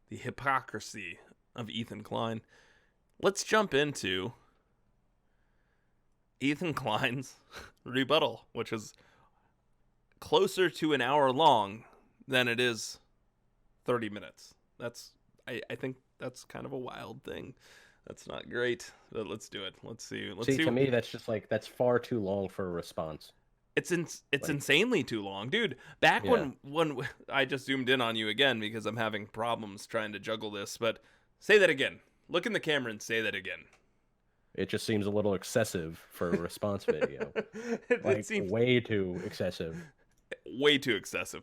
the Hypocrisy of Ethan Klein. Let's jump into Ethan Klein's rebuttal, which is closer to an hour long than it is 30 minutes. I think that's kind of a wild thing. That's not great, but let's do it. Let's see. To me, that's just like, that's far too long for a response. It's insanely too long, dude. Back when I just zoomed in on you again because I'm having problems trying to juggle this, but say that again. Look in the camera and say that again. It just seems a little excessive for a response video. It seems way too excessive. Way too excessive.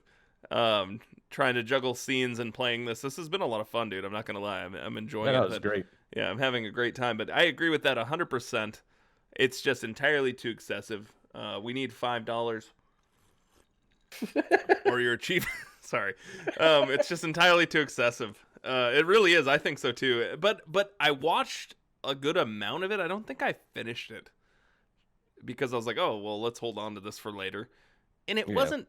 Trying to juggle scenes and playing this. This has been a lot of fun, dude. I'm not gonna lie. I'm enjoying it. It's great. Yeah, I'm having a great time. But I agree with that 100%. It's just entirely too excessive. We need $5 or you're cheap. Sorry. It's just entirely too excessive. It really is. I think so too. But I watched a good amount of it. I don't think I finished it because I was like, oh, well, let's hold on to this for later. And it wasn't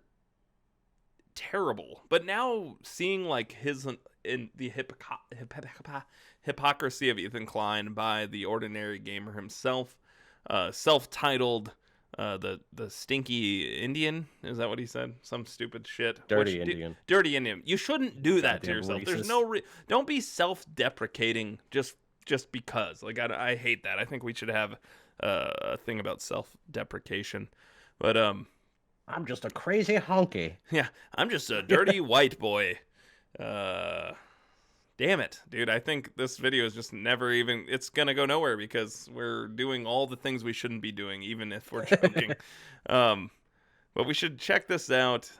terrible. But now seeing like his in the Hypocrisy of Ethan Klein by the Ordinary Gamer himself, self-titled the stinky Indian, is that what he said? Some stupid shit. Dirty Indian. Dirty Indian. You shouldn't do that to yourself. Racist. There's no don't be self-deprecating just because. Like I hate that. I think we should have a thing about self-deprecation. But I'm just a crazy honky. Yeah, I'm just a dirty white boy. Damn it, dude. I think this video is just never even... It's going to go nowhere because we're doing all the things we shouldn't be doing, even if we're joking. But we should check this out.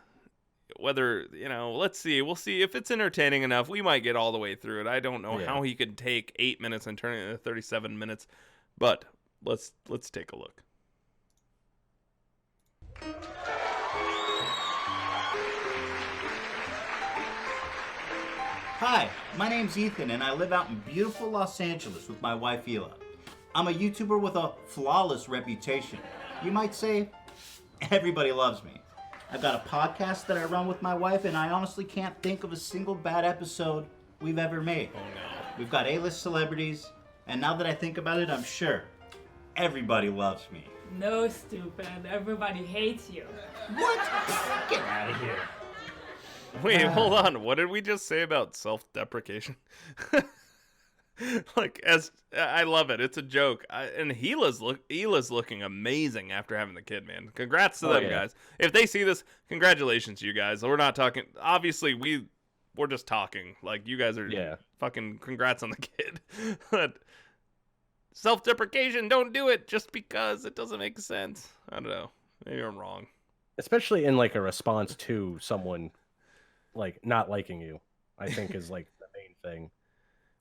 Whether, let's see. We'll see if it's entertaining enough. We might get all the way through it. I don't know how he could take 8 minutes and turn it into 37 minutes. But let's take a look. Hi, my name's Ethan and I live out in beautiful Los Angeles with my wife Hila. I'm a YouTuber with a flawless reputation. You might say, everybody loves me. I've got a podcast that I run with my wife and I honestly can't think of a single bad episode we've ever made. Oh no. We've got A-list celebrities, and now that I think about it, I'm sure everybody loves me. No, stupid. Everybody hates you. What? Get out of here. Wait, hold on. What did we just say about self-deprecation? I love it. It's a joke. And Hila's looking amazing after having the kid, man. Congrats to them, guys. If they see this, congratulations to you guys. We're not talking. Obviously, we're just talking. Like, you guys are fucking congrats on the kid. But self-deprecation, don't do it just because it doesn't make sense. I don't know. Maybe I'm wrong. Especially in like a response to someone like not liking you, I think is like the main thing.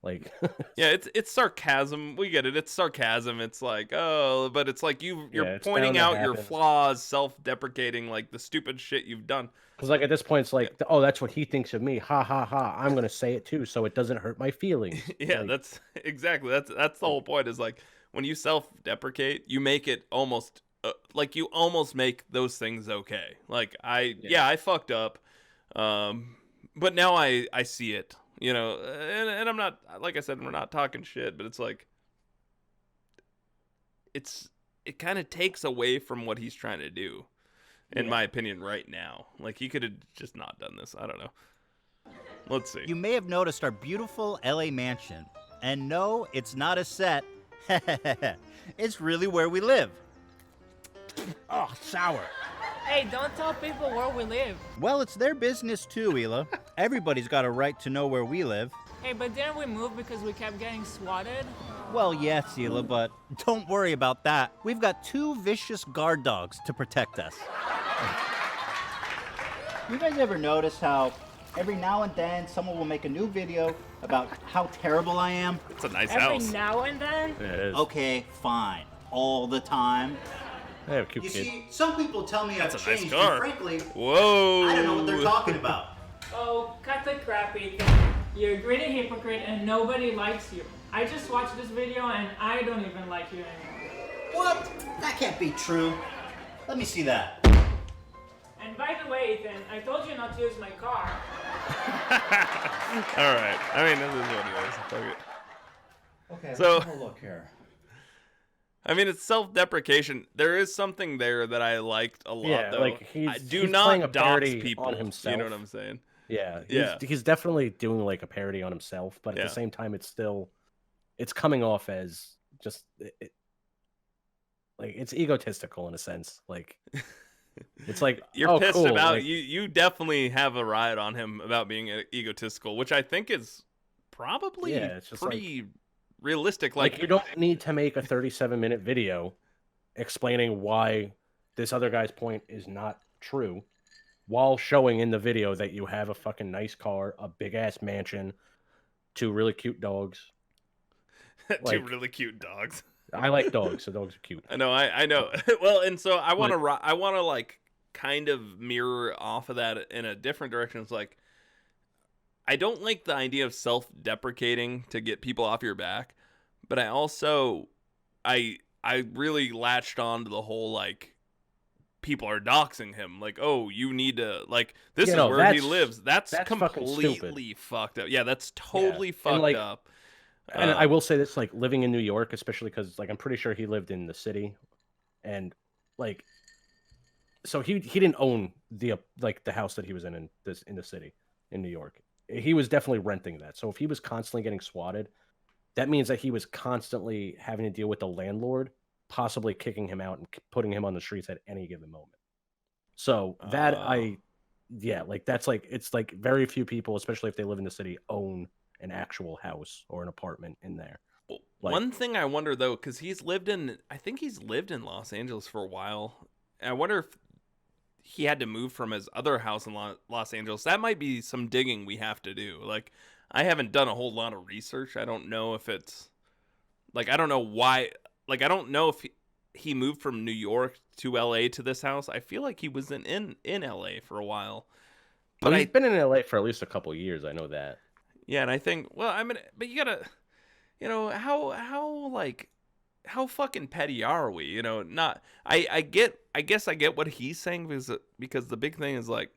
Like yeah, it's sarcasm. We get it. It's sarcasm. It's like, oh, but it's like you're pointing out your flaws, self-deprecating, like the stupid shit you've done. Because like at this point, it's like, oh, that's what he thinks of me. Ha ha ha. I'm gonna say it too, so it doesn't hurt my feelings. Yeah, like, that's exactly that's the whole point. Is like when you self-deprecate, you make it almost like you almost make those things okay. Like I fucked up, but now I see it. And I'm not, like I said, we're not talking shit, but it's like, it kind of takes away from what he's trying to do, in my opinion, right now. Like, he could have just not done this. I don't know. Let's see. You may have noticed our beautiful LA mansion. And no, it's not a set. It's really where we live. Oh, sour. Hey, don't tell people where we live. Well, it's their business too, Hila. Everybody's got a right to know where we live. Hey, but didn't we move because we kept getting swatted? Well, yes, Hila, but don't worry about that. We've got 2 vicious guard dogs to protect us. You guys ever notice how every now and then someone will make a new video about how terrible I am? It's a nice Every house. now and then? yeah, it is. Okay, fine. All the time. Yeah, cute You kid. see, some people tell me That's I've a nice changed, car. and frankly, Whoa. I don't know what they're talking about. Oh, cut the crap, Ethan. You're a great hypocrite and nobody likes you. I just watched this video and I don't even like you anymore. What? That can't be true. Let me see that. And by the way, Ethan, I told you not to use my car. All right. I mean, this is what it is. Fuck it. Okay, So- let's have a look here. I mean, it's self-deprecation. There is something there that I liked a lot, Yeah, though. like he's Do he's not playing a dox parody people. on You himself. know what I'm saying? Yeah, Yeah. he's definitely doing like a parody on himself, but at Yeah. the same time, it's coming off as just like it's egotistical in a sense. Like it's like You're oh, pissed cool, about like, you definitely have a riot on him about being egotistical, which I think is probably it's just pretty realistic. like you don't need to make a 37-minute video explaining why this other guy's point is not true while showing in the video that you have a fucking nice car, a big ass mansion, 2 really cute dogs. two like- really cute dogs. I like dogs, so dogs are cute. I know. Well, and so I want to like kind of mirror off of that in a different direction. It's like I don't like the idea of self-deprecating to get people off your back, but I also I really latched on to the whole like people are doxing him, like, oh, you need to like this is where he lives. That's completely fucked up. Yeah, that's totally fucked like, up. And I will say this, like living in New York, especially because like I'm pretty sure he lived in the city, and like, so he didn't own the house that he was in the city in New York. He was definitely renting that. So if he was constantly getting swatted, that means that he was constantly having to deal with the landlord, possibly kicking him out and putting him on the streets at any given moment. So that that's like it's like very few people, especially if they live in the city, own an actual house or an apartment in there. Like, one thing I wonder though, because I think he's lived in Los Angeles for a while. And I wonder if he had to move from his other house in Los Angeles. That might be some digging we have to do. Like, I haven't done a whole lot of research. I don't know if it's like, I don't know why. Like, I don't know if he moved from New York to LA to this house. I feel like he was in LA for a while. But he's been in LA for at least a couple of years. I know that. Yeah, and I think, well, I mean, but you gotta, you know, how fucking petty are we? You know, not, I guess I get what he's saying because the big thing is like,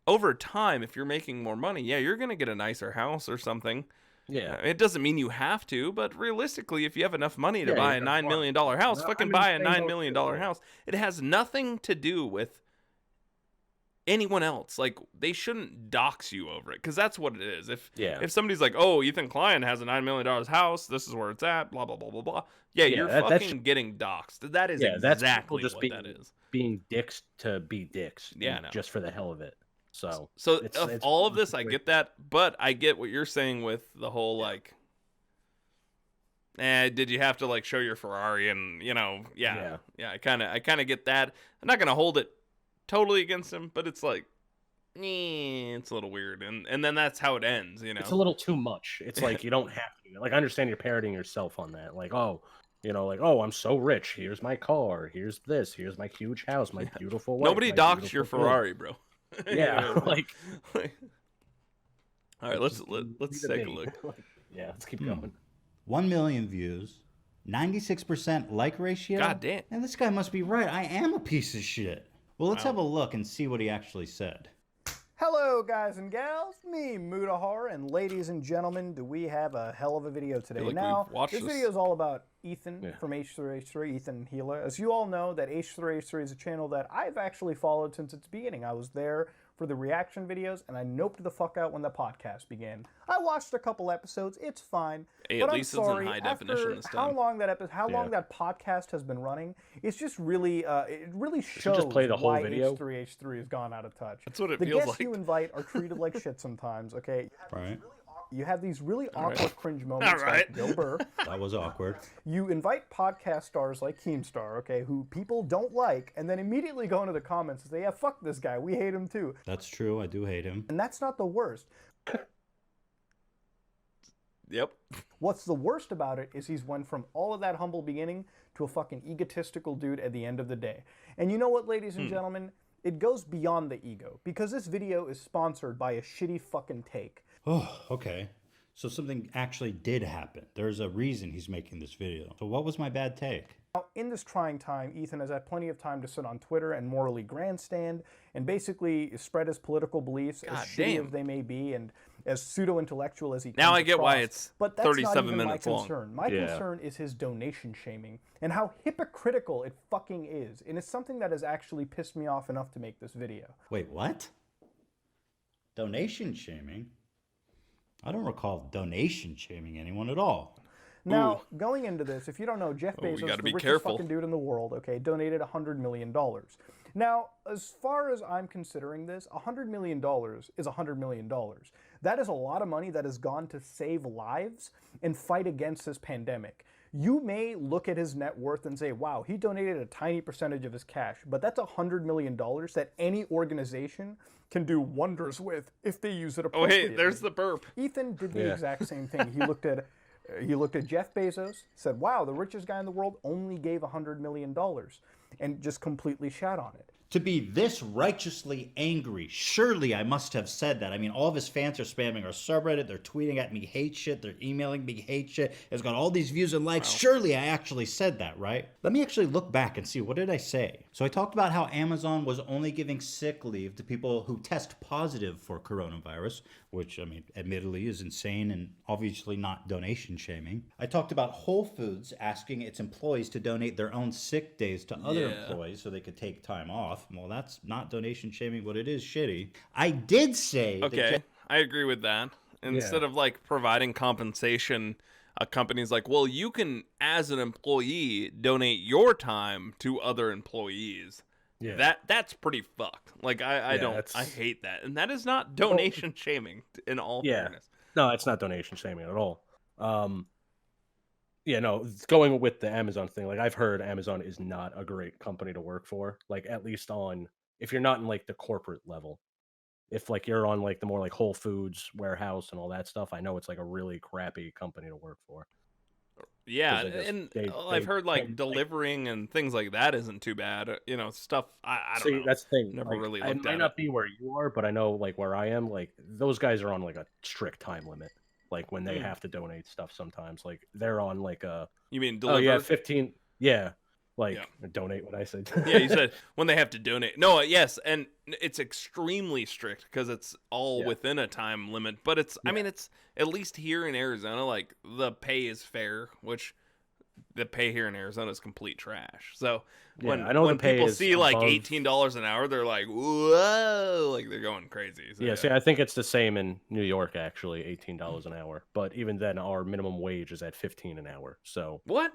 over time, if you're making more money, yeah, you're gonna get a nicer house or something. Yeah, it doesn't mean you have to, but realistically, if you have enough money to buy a $9 million house, buy a $9 million house. It has nothing to do with anyone else. Like, they shouldn't dox you over it, because that's what it is. If somebody's like, oh, Ethan Klein has a $9 million house, this is where it's at, blah blah blah blah blah, you're fucking getting doxed. That is exactly what that is. Being dicks to be dicks, just for the hell of it. So it's all of this, I get that, but I get what you're saying with the whole like, did you have to like show your Ferrari? And I kind of get that. I'm not gonna hold it totally against him, but it's like, it's a little weird, and then that's how it ends. You know, it's a little too much. It's like you don't have to. Like, I understand you're parodying yourself on that. Like, oh, I'm so rich. Here's my car. Here's this. Here's my huge house. My beautiful wife. Nobody doxed your Ferrari, bro. Yeah, like. All right, let's take a look. Yeah, let's keep going. 1 million views, 96% like ratio. God damn. And this guy must be right. I am a piece of shit. Well, let's have a look and see what he actually said. Hello, guys and gals. Me, Mutahar, and ladies and gentlemen, do we have a hell of a video today. Like now, this video is all about Ethan from H3H3, Ethan Healer. As you all know, that H3H3 is a channel that I've actually followed since its beginning. I was there for the reaction videos, and I noped the fuck out when the podcast began. I watched a couple episodes. It's fine. Hey, but at least it's in high definition this time. How long that podcast has been running, it's just really, it really shows just play the whole why video? H3H3 has gone out of touch. That's what it the feels guests like. you invite are treated like shit sometimes, okay? Right. You have these really awkward cringe moments like Bill Burr. That was awkward. You invite podcast stars like Keemstar, okay, who people don't like, and then immediately go into the comments and say, yeah, fuck this guy, we hate him too. That's true, I do hate him. And that's not the worst. Yep. What's the worst about it is he's went from all of that humble beginning to a fucking egotistical dude at the end of the day. And you know what, ladies and gentlemen? It goes beyond the ego, because this video is sponsored by a shitty fucking take. Oh, okay. So something actually did happen. There's a reason he's making this video. So what was my bad take? Now, in this trying time, Ethan has had plenty of time to sit on Twitter and morally grandstand and basically spread his political beliefs, as shitty as they may be and as pseudo-intellectual as he comes Now I get across. why it's but that's 37 not even minutes my long. concern. My concern is his donation shaming and how hypocritical it fucking is. And it's something that has actually pissed me off enough to make this video. Wait, what? Donation shaming? I don't recall donation shaming anyone at all. Now, going into this, if you don't know, Jeff Bezos, the richest fucking dude in the world, okay, donated $100 million. Now, as far as I'm considering this, $100 million is $100 million. That is a lot of money that has gone to save lives and fight against this pandemic. You may look at his net worth and say, wow, he donated a tiny percentage of his cash, but that's $100 million that any organization can do wonders with if they use it appropriately. Oh, hey, there's the burp. Ethan did the exact same thing. He looked at Jeff Bezos, said, wow, the richest guy in the world only gave $100 million, and just completely shat on it. To be this righteously angry, surely I must have said that. I mean, all of his fans are spamming our subreddit, they're tweeting at me hate shit, they're emailing me hate shit. It's got all these views and likes. Wow. Surely I actually said that, right? Let me actually look back and see, what did I say? So I talked about how Amazon was only giving sick leave to people who test positive for coronavirus, which, I mean, admittedly is insane and obviously not donation shaming. I talked about Whole Foods asking its employees to donate their own sick days to other employees so they could take time off. Well, that's not donation shaming, but it is shitty. I did say... Okay, I agree with that. Instead of, like, providing compensation, a company's like, well, you can, as an employee, donate your time to other employees. Yeah. That's pretty fucked. Like, I hate that. And that is not donation shaming, in all fairness. No, it's not donation shaming at all. Yeah, no, going with the Amazon thing, like, I've heard Amazon is not a great company to work for, like, at least if you're not in, like, the corporate level. If, like, you're on, like, the more, like, Whole Foods warehouse and all that stuff, I know it's, like, a really crappy company to work for. Yeah, and I've heard, like, delivering and things like that isn't too bad. You know, stuff, I don't know. That's the thing. Never like, really looked at it. It might not be where you are, but I know, like, where I am, like, those guys are on, like, a strict time limit. Like, when they have to donate stuff sometimes, like, they're on, like, a... You mean deliver? Oh, yeah, 15... Yeah. Like, donate what I said. Yeah, you said when they have to donate. No, yes, and it's extremely strict because it's all within a time limit. But it's, I mean, it's at least here in Arizona, like, the pay is fair, which the pay here in Arizona is complete trash. So when people see, like, $18 an hour, they're like, whoa, like, they're going crazy. So, see, I think it's the same in New York, actually, $18 an hour. But even then, our minimum wage is at $15 an hour. So what?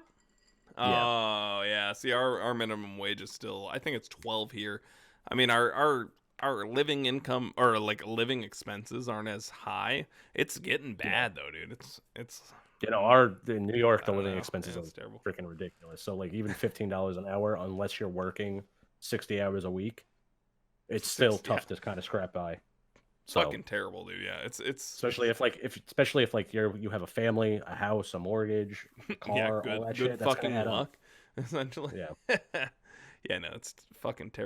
Oh, yeah. See, our minimum wage is still, I think it's 12 here. I mean, our living income, or, like, living expenses aren't as high. It's getting bad, though, dude. It's you know, in New York, the living expenses are freaking ridiculous. So, like, even $15 an hour, unless you're working 60 hours a week, it's still tough to kind of scrap by. So, fucking terrible, dude. Yeah, it's especially if you have a family, a house, a mortgage, a car, all that shit. Good fucking luck, essentially. Yeah. Yeah, no, it's fucking terrible.